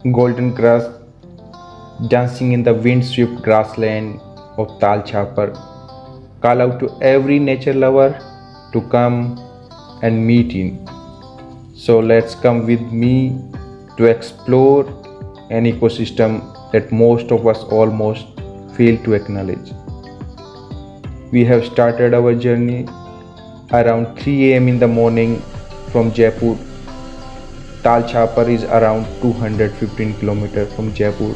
golden grass dancing in the wind-swept grassland of Tal Chapar. Call out to every nature lover to come and meet in. So let's come with me to explore an ecosystem that most of us almost fail to acknowledge. We have started our journey around 3 am in the morning from Jaipur. Tal Chapar is around 215 km from Jaipur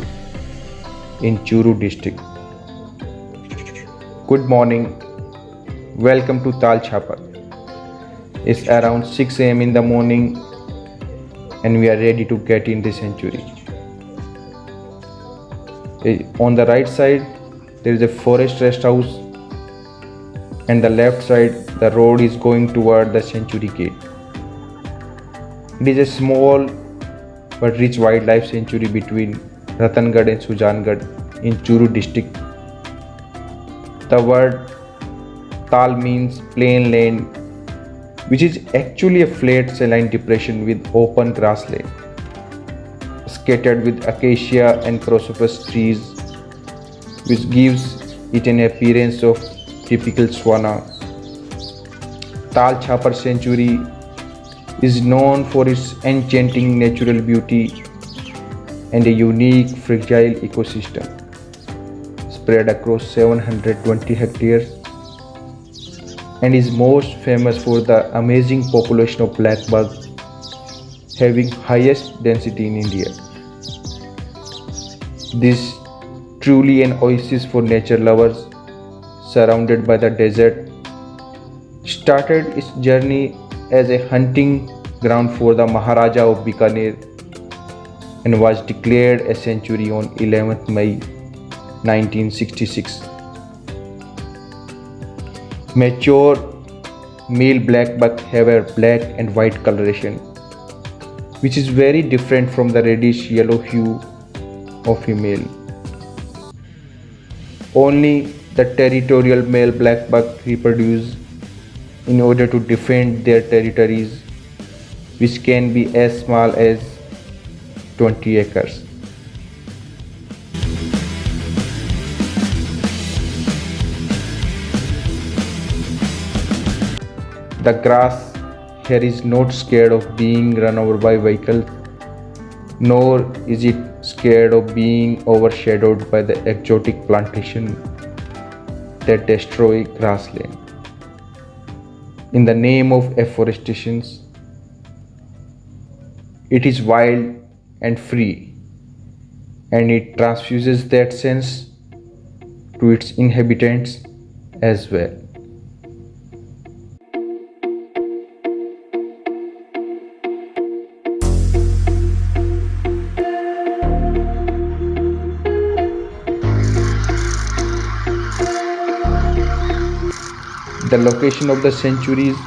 in Churu district. Good morning, welcome to Tal Chapar. It's around 6 am in the morning and we are ready to get in the sanctuary. On the right side there is a forest rest house and the left side the road is going toward the sanctuary gate. It is a small but rich wildlife sanctuary between Ratangad and Sujangarh in Churu district. The word Tal means plain land, which is actually a flat saline depression with open grassland, scattered with acacia and chrysoprase trees, which gives it an appearance of typical savanna. Tal Chapar Sanctuary is known for its enchanting natural beauty and a unique fragile ecosystem spread across 720 hectares and is most famous for the amazing population of black bug having highest density in India. This truly an oasis for nature lovers surrounded by the desert started its journey as a hunting ground for the Maharaja of Bikaner and was declared a sanctuary on 11th May 1966. Mature male black buck have a black and white coloration, which is very different from the reddish yellow hue of female. Only the territorial male black buck reproduce in order to defend their territories, which can be as small as 20 acres. The grass here is not scared of being run over by vehicles, nor is it scared of being overshadowed by the exotic plantation that destroy grassland. In the name of afforestation, it is wild and free, and it transfuses that sense to its inhabitants as well. The location of the sanctuaries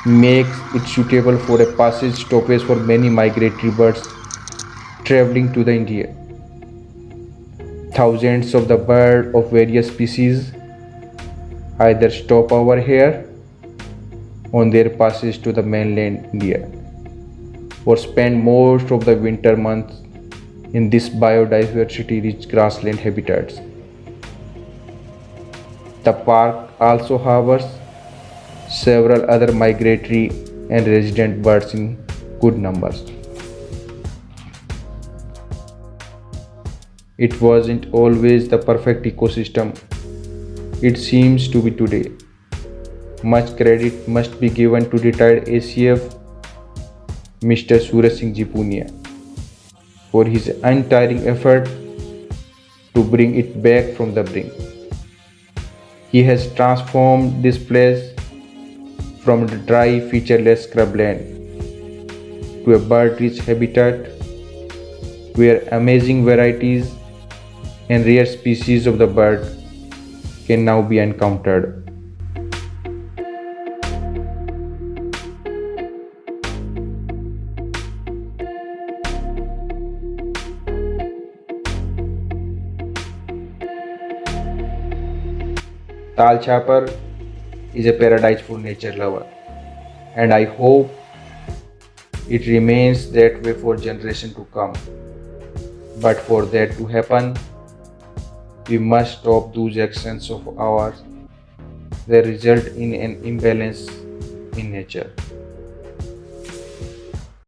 makes it suitable for a passage stoppage for many migratory birds traveling to the India. Thousands of the birds of various species either stop over here on their passage to the mainland India or spend most of the winter months in this biodiversity rich grassland habitats. The park also harbors several other migratory and resident birds in good numbers. It wasn't always the perfect ecosystem it seems to be today. Much credit must be given to retired ACF Mr. Suraj Singh Ji Punia for his untiring effort to bring it back from the brink. He has transformed this place from the dry, featureless scrubland to a bird-rich habitat where amazing varieties and rare species of the bird can now be encountered. Tal Chapar is a paradise for nature lover, and I hope It remains that way for generation to come. But for that to happen, we must stop those actions of ours that result in an imbalance in nature.